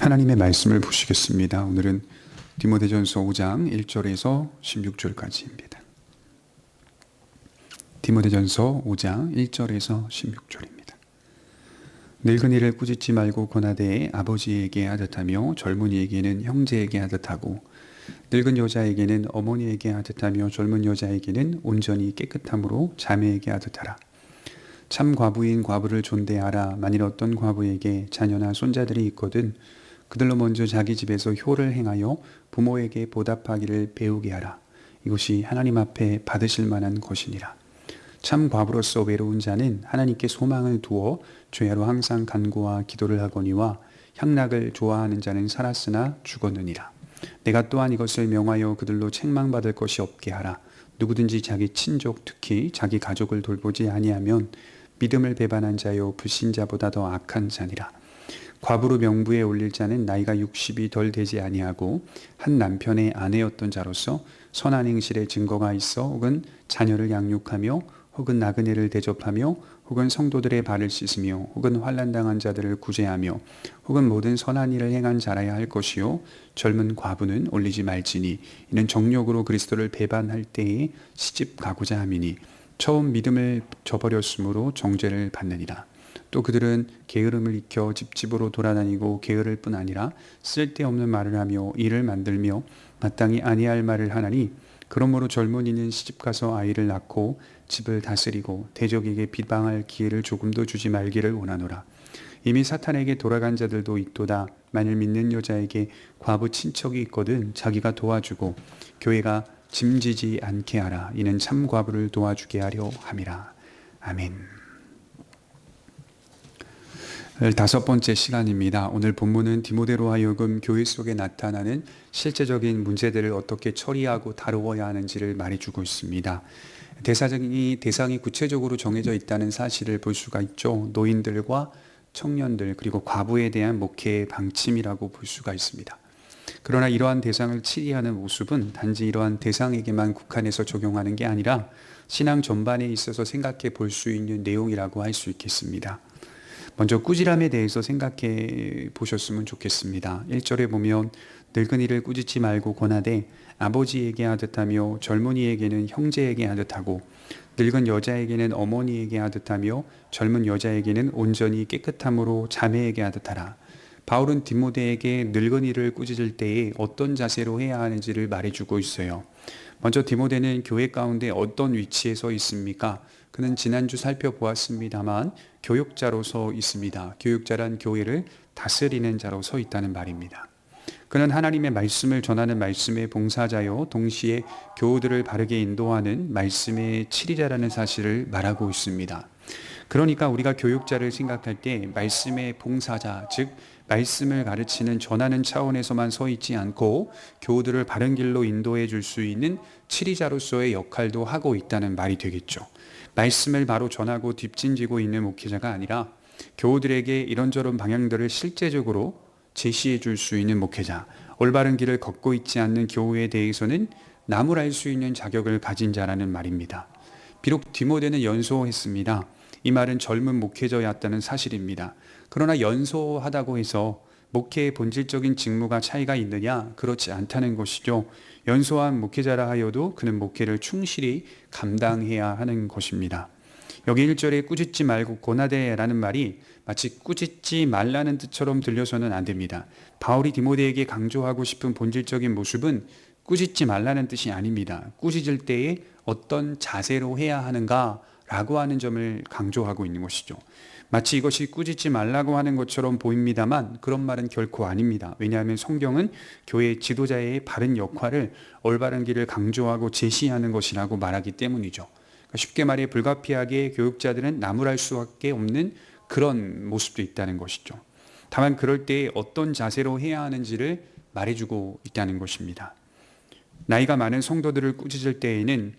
하나님의 말씀을 보시겠습니다. 오늘은 디모데전서 5장 1절에서 16절까지입니다. 디모데전서 5장 1절에서 16절입니다. 늙은이를 꾸짖지 말고 권하되 아버지에게 하듯하며 젊은이에게는 형제에게 하듯하고 늙은 여자에게는 어머니에게 하듯하며 젊은 여자에게는 온전히 깨끗함으로 자매에게 하듯하라. 참 과부인 과부를 존대하라. 만일 어떤 과부에게 자녀나 손자들이 있거든 그들로 먼저 자기 집에서 효를 행하여 부모에게 보답하기를 배우게 하라. 이것이 하나님 앞에 받으실 만한 것이니라. 참 과부로서 외로운 자는 하나님께 소망을 두어 죄로 항상 간구와 기도를 하거니와 향락을 좋아하는 자는 살았으나 죽었느니라. 내가 또한 이것을 명하여 그들로 책망받을 것이 없게 하라. 누구든지 자기 친족 특히 자기 가족을 돌보지 아니하면 믿음을 배반한 자요 불신자보다 더 악한 자니라. 과부로 명부에 올릴 자는 나이가 60이 덜 되지 아니하고 한 남편의 아내였던 자로서 선한 행실에 증거가 있어 혹은 자녀를 양육하며 혹은 나그네를 대접하며 혹은 성도들의 발을 씻으며 혹은 환난당한 자들을 구제하며 혹은 모든 선한 일을 행한 자라야 할 것이요 젊은 과부는 올리지 말지니 이는 정욕으로 그리스도를 배반할 때에 시집 가고자 함이니 처음 믿음을 저버렸으므로 정죄를 받느니라. 또 그들은 게으름을 익혀 집집으로 돌아다니고 게으를 뿐 아니라 쓸데없는 말을 하며 일을 만들며 마땅히 아니할 말을 하나니 그러므로 젊은이는 시집가서 아이를 낳고 집을 다스리고 대적에게 비방할 기회를 조금도 주지 말기를 원하노라. 이미 사탄에게 돌아간 자들도 있도다. 만일 믿는 여자에게 과부 친척이 있거든 자기가 도와주고 교회가 짐지지 않게 하라. 이는 참 과부를 도와주게 하려 함이라. 아멘. 5번째 시간입니다. 오늘 본문은 디모데로 하여금 교회 속에 나타나는 실제적인 문제들을 어떻게 처리하고 다루어야 하는지를 말해주고 있습니다. 대상이 구체적으로 정해져 있다는 사실을 볼 수가 있죠. 노인들과 청년들 그리고 과부에 대한 목회의 방침이라고 볼 수가 있습니다. 그러나 이러한 대상을 치리하는 모습은 단지 이러한 대상에게만 국한해서 적용하는 게 아니라 신앙 전반에 있어서 생각해 볼 수 있는 내용이라고 할 수 있겠습니다. 먼저 꾸지람에 대해서 생각해 보셨으면 좋겠습니다. 1절에 보면 늙은이를 꾸짖지 말고 권하되 아버지에게 하듯하며 젊은이에게는 형제에게 하듯하고 늙은 여자에게는 어머니에게 하듯하며 젊은 여자에게는 온전히 깨끗함으로 자매에게 하듯하라. 바울은 디모데에게 늙은이를 꾸짖을 때에 어떤 자세로 해야 하는지를 말해주고 있어요. 먼저 디모데는 교회 가운데 어떤 위치에 서 있습니까? 그는 지난주 살펴보았습니다만 교육자로서 있습니다. 교육자란 교회를 다스리는 자로 서 있다는 말입니다. 그는 하나님의 말씀을 전하는 말씀의 봉사자요 동시에 교우들을 바르게 인도하는 말씀의 치리자라는 사실을 말하고 있습니다. 그러니까 우리가 교육자를 생각할 때 말씀의 봉사자, 즉 말씀을 가르치는 전하는 차원에서만 서 있지 않고 교우들을 바른 길로 인도해 줄 수 있는 치리자로서의 역할도 하고 있다는 말이 되겠죠. 말씀을 바로 전하고 뒷짐지고 있는 목회자가 아니라 교우들에게 이런저런 방향들을 실제적으로 제시해 줄 수 있는 목회자, 올바른 길을 걷고 있지 않는 교우에 대해서는 나무랄 수 있는 자격을 가진 자라는 말입니다. 비록 디모데는 연소했습니다. 이 말은 젊은 목회자였다는 사실입니다. 그러나 연소하다고 해서 목회의 본질적인 직무가 차이가 있느냐? 그렇지 않다는 것이죠. 연소한 목회자라 하여도 그는 목회를 충실히 감당해야 하는 것입니다. 여기 1절에 꾸짖지 말고 권하되라는 말이 마치 꾸짖지 말라는 뜻처럼 들려서는 안 됩니다. 바울이 디모데에게 강조하고 싶은 본질적인 모습은 꾸짖지 말라는 뜻이 아닙니다. 꾸짖을 때에 어떤 자세로 해야 하는가라고 하는 점을 강조하고 있는 것이죠. 마치 이것이 꾸짖지 말라고 하는 것처럼 보입니다만 그런 말은 결코 아닙니다. 왜냐하면 성경은 교회 지도자의 바른 역할을 올바른 길을 강조하고 제시하는 것이라고 말하기 때문이죠. 쉽게 말해 불가피하게 교육자들은 나무랄 수밖에 없는 그런 모습도 있다는 것이죠. 다만 그럴 때 어떤 자세로 해야 하는지를 말해주고 있다는 것입니다. 나이가 많은 성도들을 꾸짖을 때에는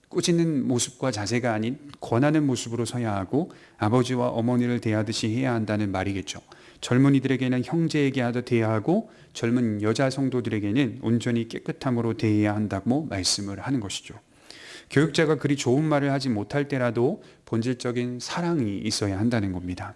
꾸짖는 모습과 자세가 아닌 권하는 모습으로 서야 하고 아버지와 어머니를 대하듯이 해야 한다는 말이겠죠. 젊은이들에게는 형제에게 하듯 대해야 하고 젊은 여자 성도들에게는 온전히 깨끗함으로 대해야 한다고 말씀을 하는 것이죠. 교육자가 그리 좋은 말을 하지 못할 때라도 본질적인 사랑이 있어야 한다는 겁니다.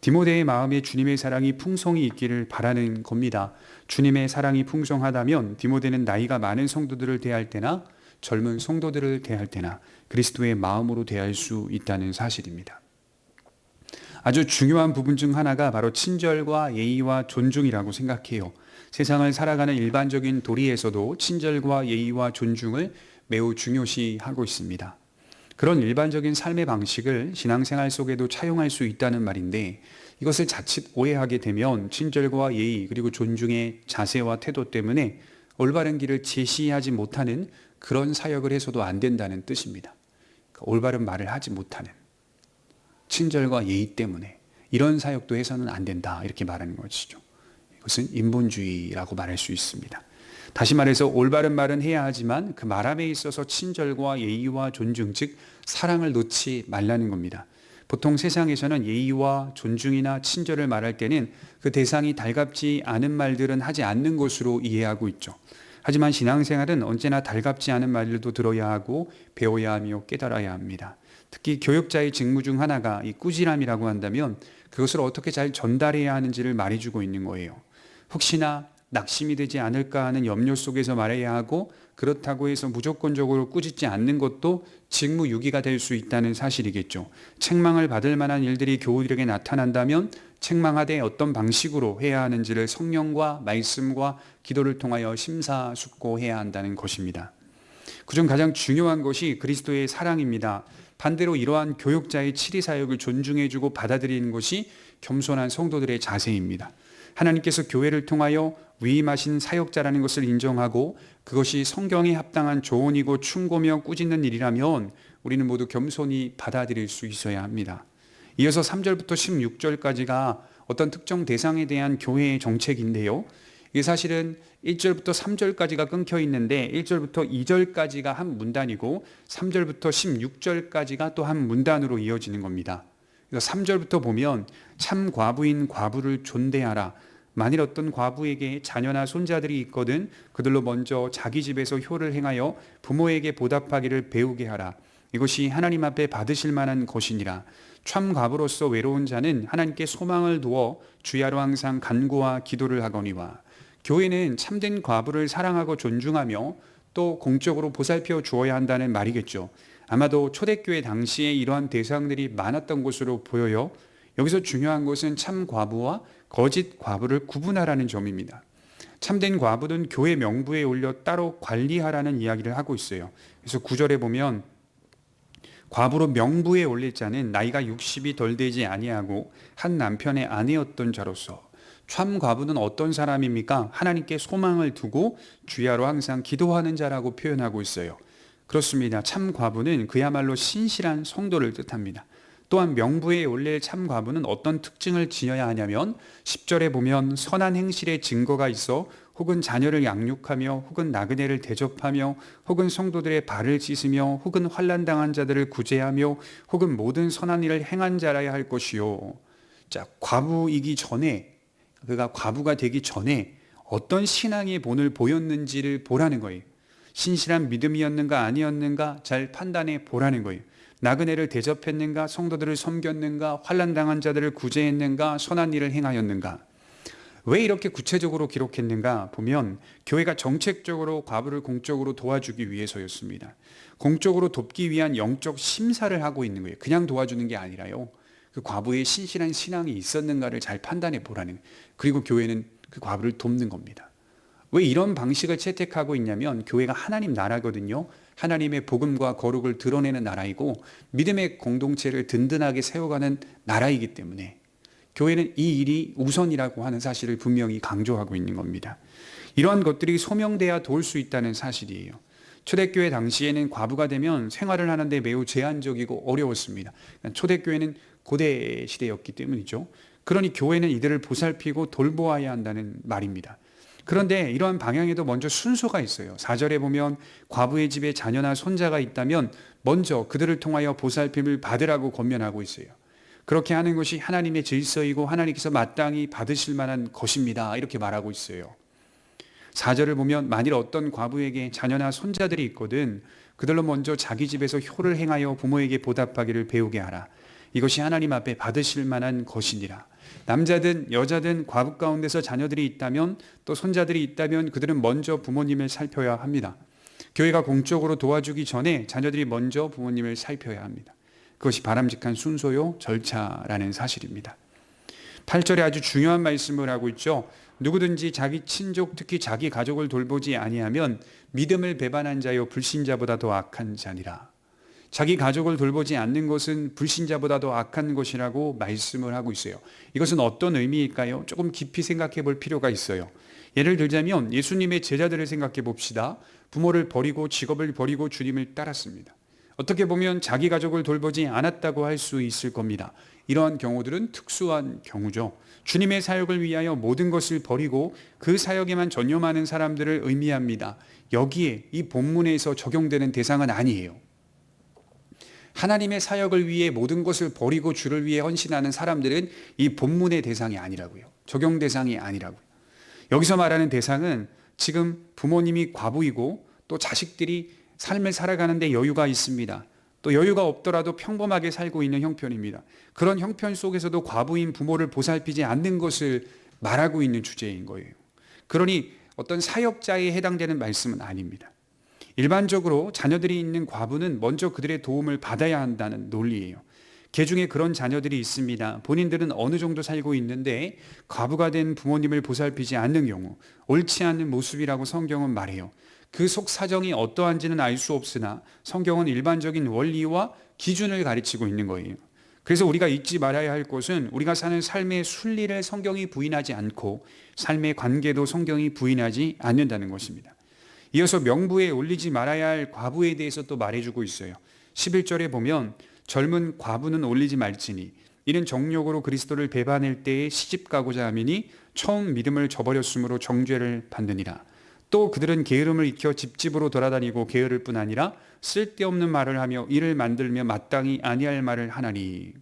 디모데의 마음에 주님의 사랑이 풍성히 있기를 바라는 겁니다. 주님의 사랑이 풍성하다면 디모데는 나이가 많은 성도들을 대할 때나 젊은 성도들을 대할 때나 그리스도의 마음으로 대할 수 있다는 사실입니다. 아주 중요한 부분 중 하나가 바로 친절과 예의와 존중이라고 생각해요. 세상을 살아가는 일반적인 도리에서도 친절과 예의와 존중을 매우 중요시하고 있습니다. 그런 일반적인 삶의 방식을 신앙생활 속에도 차용할 수 있다는 말인데, 이것을 자칫 오해하게 되면 친절과 예의 그리고 존중의 자세와 태도 때문에 올바른 길을 제시하지 못하는 그런 사역을 해서도 안 된다는 뜻입니다. 올바른 말을 하지 못하는, 친절과 예의 때문에 이런 사역도 해서는 안 된다, 이렇게 말하는 것이죠. 이것은 인본주의라고 말할 수 있습니다. 다시 말해서 올바른 말은 해야 하지만 그 말함에 있어서 친절과 예의와 존중, 즉 사랑을 놓지 말라는 겁니다. 보통 세상에서는 예의와 존중이나 친절을 말할 때는 그 대상이 달갑지 않은 말들은 하지 않는 것으로 이해하고 있죠. 하지만 신앙생활은 언제나 달갑지 않은 말들도 들어야 하고 배워야 하며 깨달아야 합니다. 특히 교육자의 직무 중 하나가 이 꾸지람이라고 한다면 그것을 어떻게 잘 전달해야 하는지를 말해주고 있는 거예요. 혹시나 낙심이 되지 않을까 하는 염려 속에서 말해야 하고, 그렇다고 해서 무조건적으로 꾸짖지 않는 것도 직무유기가 될 수 있다는 사실이겠죠. 책망을 받을 만한 일들이 교우들에게 나타난다면 책망하되 어떤 방식으로 해야 하는지를 성령과 말씀과 기도를 통하여 심사숙고해야 한다는 것입니다. 그중 가장 중요한 것이 그리스도의 사랑입니다. 반대로 이러한 교육자의 치리 사역을 존중해주고 받아들이는 것이 겸손한 성도들의 자세입니다. 하나님께서 교회를 통하여 위임하신 사역자라는 것을 인정하고 그것이 성경에 합당한 조언이고 충고며 꾸짖는 일이라면 우리는 모두 겸손히 받아들일 수 있어야 합니다. 이어서 3절부터 16절까지가 어떤 특정 대상에 대한 교회의 정책인데요. 이게 사실은 1절부터 3절까지가 끊겨 있는데 1절부터 2절까지가 한 문단이고 3절부터 16절까지가 또 한 문단으로 이어지는 겁니다. 그래서 3절부터 보면 참 과부인 과부를 존대하라. 만일 어떤 과부에게 자녀나 손자들이 있거든 그들로 먼저 자기 집에서 효를 행하여 부모에게 보답하기를 배우게 하라. 이것이 하나님 앞에 받으실 만한 것이니라. 참 과부로서 외로운 자는 하나님께 소망을 두어 주야로 항상 간구와 기도를 하거니와. 교회는 참된 과부를 사랑하고 존중하며 또 공적으로 보살펴 주어야 한다는 말이겠죠. 아마도 초대교회 당시에 이러한 대상들이 많았던 것으로 보여요. 여기서 중요한 것은 참 과부와 거짓 과부를 구분하라는 점입니다. 참된 과부는 교회 명부에 올려 따로 관리하라는 이야기를 하고 있어요. 그래서 9절에 보면 과부로 명부에 올릴 자는 나이가 60이 덜 되지 아니하고 한 남편의 아내였던 자로서. 참 과부는 어떤 사람입니까? 하나님께 소망을 두고 주야로 항상 기도하는 자라고 표현하고 있어요. 그렇습니다. 참 과부는 그야말로 신실한 성도를 뜻합니다. 또한 명부에 올릴 참 과부는 어떤 특징을 지녀야 하냐면 10절에 보면 선한 행실의 증거가 있어 혹은 자녀를 양육하며 혹은 나그네를 대접하며 혹은 성도들의 발을 씻으며 혹은 환난당한 자들을 구제하며 혹은 모든 선한 일을 행한 자라야 할 것이요. 자, 과부이기 전에, 그가 과부가 되기 전에 어떤 신앙의 본을 보였는지를 보라는 거예요. 신실한 믿음이었는가 아니었는가 잘 판단해 보라는 거예요. 나그네를 대접했는가, 성도들을 섬겼는가, 환난당한 자들을 구제했는가, 선한 일을 행하였는가. 왜 이렇게 구체적으로 기록했는가 보면 교회가 정책적으로 과부를 공적으로 도와주기 위해서였습니다. 공적으로 돕기 위한 영적 심사를 하고 있는 거예요. 그냥 도와주는 게 아니라요. 그 과부의 신실한 신앙이 있었는가를 잘 판단해 보라는, 그리고 교회는 그 과부를 돕는 겁니다. 왜 이런 방식을 채택하고 있냐면 교회가 하나님 나라거든요. 하나님의 복음과 거룩을 드러내는 나라이고 믿음의 공동체를 든든하게 세워가는 나라이기 때문에 교회는 이 일이 우선이라고 하는 사실을 분명히 강조하고 있는 겁니다. 이러한 것들이 소명돼야 도울 수 있다는 사실이에요. 초대교회 당시에는 과부가 되면 생활을 하는데 매우 제한적이고 어려웠습니다. 초대교회는 고대 시대였기 때문이죠. 그러니 교회는 이들을 보살피고 돌보아야 한다는 말입니다. 그런데 이러한 방향에도 먼저 순서가 있어요. 4절에 보면 과부의 집에 자녀나 손자가 있다면 먼저 그들을 통하여 보살핌을 받으라고 권면하고 있어요. 그렇게 하는 것이 하나님의 질서이고 하나님께서 마땅히 받으실 만한 것입니다. 이렇게 말하고 있어요. 4절을 보면 만일 어떤 과부에게 자녀나 손자들이 있거든 그들로 먼저 자기 집에서 효를 행하여 부모에게 보답하기를 배우게 하라. 이것이 하나님 앞에 받으실 만한 것이니라. 남자든 여자든 과부 가운데서 자녀들이 있다면 또 손자들이 있다면 그들은 먼저 부모님을 살펴야 합니다. 교회가 공적으로 도와주기 전에 자녀들이 먼저 부모님을 살펴야 합니다. 그것이 바람직한 순서요 절차라는 사실입니다. 8절에 아주 중요한 말씀을 하고 있죠. 누구든지 자기 친족 특히 자기 가족을 돌보지 아니하면 믿음을 배반한 자요 불신자보다 더 악한 자니라. 자기 가족을 돌보지 않는 것은 불신자보다 더 악한 것이라고 말씀을 하고 있어요. 이것은 어떤 의미일까요? 조금 깊이 생각해 볼 필요가 있어요. 예를 들자면 예수님의 제자들을 생각해 봅시다. 부모를 버리고 직업을 버리고 주님을 따랐습니다. 어떻게 보면 자기 가족을 돌보지 않았다고 할 수 있을 겁니다. 이러한 경우들은 특수한 경우죠. 주님의 사역을 위하여 모든 것을 버리고 그 사역에만 전념하는 사람들을 의미합니다. 여기에 이 본문에서 적용되는 대상은 아니에요. 하나님의 사역을 위해 모든 것을 버리고 주를 위해 헌신하는 사람들은 이 본문의 대상이 아니라고요. 적용 대상이 아니라고요. 여기서 말하는 대상은 지금 부모님이 과부이고 또 자식들이 삶을 살아가는데 여유가 있습니다. 또 여유가 없더라도 평범하게 살고 있는 형편입니다. 그런 형편 속에서도 과부인 부모를 보살피지 않는 것을 말하고 있는 주제인 거예요. 그러니 어떤 사역자에 해당되는 말씀은 아닙니다. 일반적으로 자녀들이 있는 과부는 먼저 그들의 도움을 받아야 한다는 논리예요. 개중에 그런 자녀들이 있습니다. 본인들은 어느 정도 살고 있는데 과부가 된 부모님을 보살피지 않는 경우 옳지 않은 모습이라고 성경은 말해요. 그 속 사정이 어떠한지는 알 수 없으나 성경은 일반적인 원리와 기준을 가르치고 있는 거예요. 그래서 우리가 잊지 말아야 할 것은 우리가 사는 삶의 순리를 성경이 부인하지 않고 삶의 관계도 성경이 부인하지 않는다는 것입니다. 이어서 명부에 올리지 말아야 할 과부에 대해서 또 말해주고 있어요. 11절에 보면 젊은 과부는 올리지 말지니 이는 정욕으로 그리스도를 배반할 때에 시집가고자 하미니 처음 믿음을 저버렸으므로 정죄를 받느니라. 또 그들은 게으름을 익혀 집집으로 돌아다니고 게으를 뿐 아니라 쓸데없는 말을 하며 이를 만들며 마땅히 아니할 말을 하나니.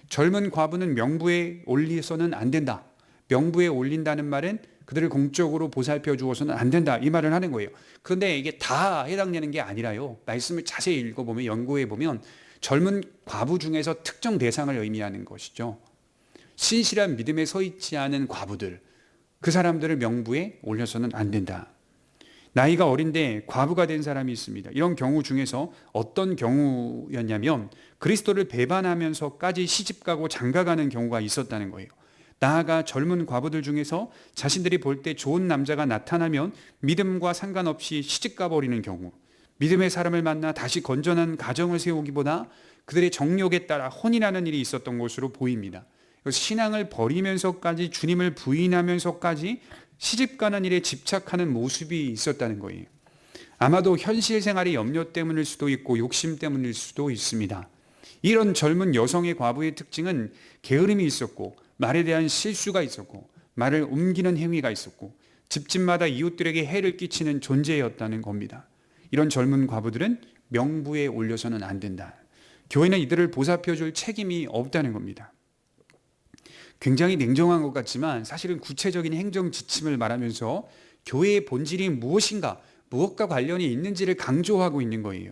젊은 과부는 명부에 올려서는 안 된다. 명부에 올린다는 말은 그들을 공적으로 보살펴 주어서는 안 된다, 이 말을 하는 거예요. 그런데 이게 다 해당되는 게 아니라요. 말씀을 자세히 읽어보면 연구해 보면 젊은 과부 중에서 특정 대상을 의미하는 것이죠. 신실한 믿음에 서 있지 않은 과부들, 그 사람들을 명부에 올려서는 안 된다. 나이가 어린데 과부가 된 사람이 있습니다. 이런 경우 중에서 어떤 경우였냐면 그리스도를 배반하면서까지 시집가고 장가가는 경우가 있었다는 거예요. 나아가 젊은 과부들 중에서 자신들이 볼 때 좋은 남자가 나타나면 믿음과 상관없이 시집가 버리는 경우, 믿음의 사람을 만나 다시 건전한 가정을 세우기보다 그들의 정욕에 따라 혼인하는 일이 있었던 것으로 보입니다. 신앙을 버리면서까지 주님을 부인하면서까지 시집가는 일에 집착하는 모습이 있었다는 거예요. 아마도 현실 생활의 염려 때문일 수도 있고 욕심 때문일 수도 있습니다. 이런 젊은 여성의 과부의 특징은 게으름이 있었고 말에 대한 실수가 있었고 말을 옮기는 행위가 있었고 집집마다 이웃들에게 해를 끼치는 존재였다는 겁니다. 이런 젊은 과부들은 명부에 올려서는 안 된다. 교회는 이들을 보살펴 줄 책임이 없다는 겁니다. 굉장히 냉정한 것 같지만 사실은 구체적인 행정 지침을 말하면서 교회의 본질이 무엇인가, 무엇과 관련이 있는지를 강조하고 있는 거예요.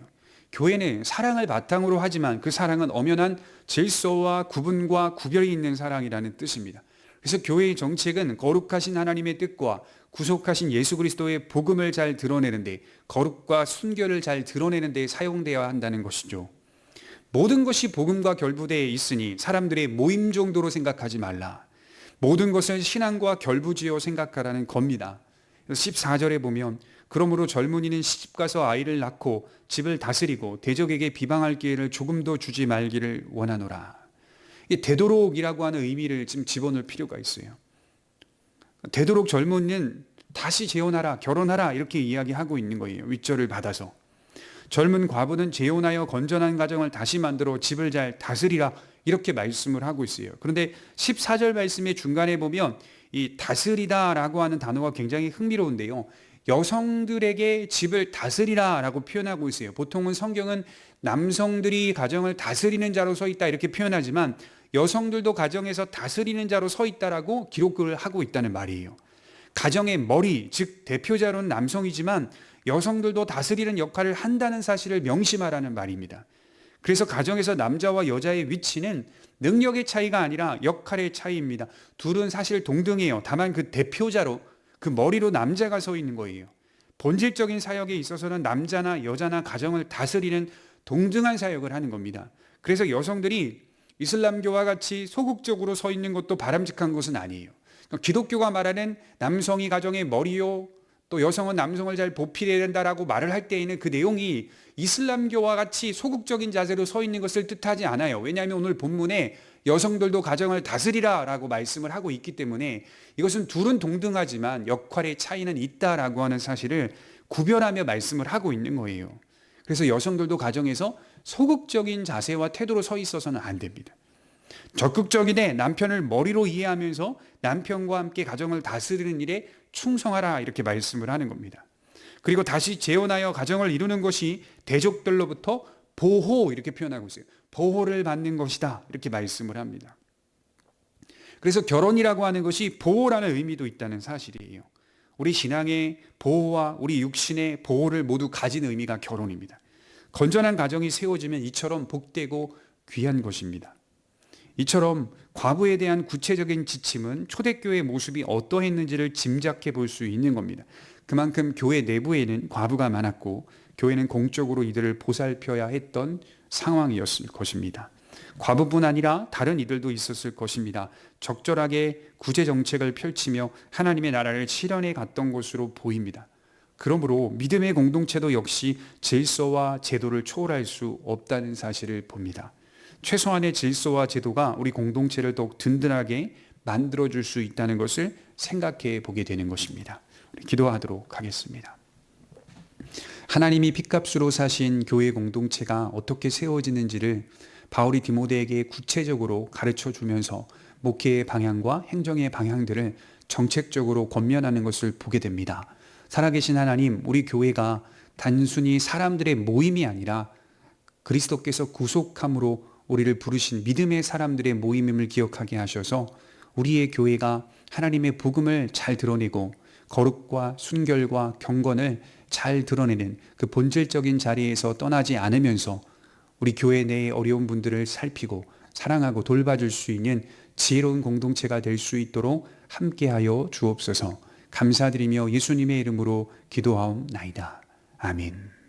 교회는 사랑을 바탕으로 하지만 그 사랑은 엄연한 질서와 구분과 구별이 있는 사랑이라는 뜻입니다. 그래서 교회의 정책은 거룩하신 하나님의 뜻과 구속하신 예수 그리스도의 복음을 잘 드러내는데, 거룩과 순결을 잘 드러내는 데 사용되어야 한다는 것이죠. 모든 것이 복음과 결부되어 있으니 사람들의 모임 정도로 생각하지 말라. 모든 것을 신앙과 결부지어 생각하라는 겁니다. 14절에 보면 그러므로 젊은이는 시집가서 아이를 낳고 집을 다스리고 대적에게 비방할 기회를 조금도 주지 말기를 원하노라. 이 되도록이라고 하는 의미를 지금 집어넣을 필요가 있어요. 되도록 젊은이는 다시 재혼하라, 결혼하라 이렇게 이야기하고 있는 거예요. 윗절을 받아서. 젊은 과부는 재혼하여 건전한 가정을 다시 만들어 집을 잘 다스리라 이렇게 말씀을 하고 있어요. 그런데 14절 말씀의 중간에 보면 이 다스리다라고 하는 단어가 굉장히 흥미로운데요. 여성들에게 집을 다스리라라고 표현하고 있어요. 보통은 성경은 남성들이 가정을 다스리는 자로 서 있다 이렇게 표현하지만 여성들도 가정에서 다스리는 자로 서 있다라고 기록을 하고 있다는 말이에요. 가정의 머리, 즉 대표자로는 남성이지만 여성들도 다스리는 역할을 한다는 사실을 명심하라는 말입니다. 그래서 가정에서 남자와 여자의 위치는 능력의 차이가 아니라 역할의 차이입니다. 둘은 사실 동등해요. 다만 그 대표자로, 그 머리로 남자가 서 있는 거예요. 본질적인 사역에 있어서는 남자나 여자나 가정을 다스리는 동등한 사역을 하는 겁니다. 그래서 여성들이 이슬람교와 같이 소극적으로 서 있는 것도 바람직한 것은 아니에요. 기독교가 말하는 남성이 가정의 머리요, 또 여성은 남성을 잘 보필해야 된다라고 말을 할 때에는 그 내용이 이슬람교와 같이 소극적인 자세로 서 있는 것을 뜻하지 않아요. 왜냐하면 오늘 본문에 여성들도 가정을 다스리라 라고 말씀을 하고 있기 때문에 이것은 둘은 동등하지만 역할의 차이는 있다라고 하는 사실을 구별하며 말씀을 하고 있는 거예요. 그래서 여성들도 가정에서 소극적인 자세와 태도로 서 있어서는 안 됩니다. 적극적이되 남편을 머리로 이해하면서 남편과 함께 가정을 다스리는 일에 충성하라 이렇게 말씀을 하는 겁니다. 그리고 다시 재혼하여 가정을 이루는 것이 대족들로부터 보호 이렇게 표현하고 있어요. 보호를 받는 것이다 이렇게 말씀을 합니다. 그래서 결혼이라고 하는 것이 보호라는 의미도 있다는 사실이에요. 우리 신앙의 보호와 우리 육신의 보호를 모두 가진 의미가 결혼입니다. 건전한 가정이 세워지면 이처럼 복되고 귀한 것입니다. 이처럼 과부에 대한 구체적인 지침은 초대교회의 모습이 어떠했는지를 짐작해 볼 수 있는 겁니다. 그만큼 교회 내부에는 과부가 많았고 교회는 공적으로 이들을 보살펴야 했던 상황이었을 것입니다. 과부뿐 아니라 다른 이들도 있었을 것입니다. 적절하게 구제 정책을 펼치며 하나님의 나라를 실현해 갔던 것으로 보입니다. 그러므로 믿음의 공동체도 역시 질서와 제도를 초월할 수 없다는 사실을 봅니다. 최소한의 질서와 제도가 우리 공동체를 더욱 든든하게 만들어줄 수 있다는 것을 생각해 보게 되는 것입니다. 우리 기도하도록 하겠습니다. 하나님이 핏값으로 사신 교회 공동체가 어떻게 세워지는지를 바울이 디모데에게 구체적으로 가르쳐 주면서 목회의 방향과 행정의 방향들을 정책적으로 권면하는 것을 보게 됩니다. 살아계신 하나님, 우리 교회가 단순히 사람들의 모임이 아니라 그리스도께서 구속함으로 우리를 부르신 믿음의 사람들의 모임임을 기억하게 하셔서 우리의 교회가 하나님의 복음을 잘 드러내고 거룩과 순결과 경건을 잘 드러내는 그 본질적인 자리에서 떠나지 않으면서 우리 교회 내의 어려운 분들을 살피고 사랑하고 돌봐줄 수 있는 지혜로운 공동체가 될 수 있도록 함께하여 주옵소서. 감사드리며 예수님의 이름으로 기도하옵나이다. 아멘.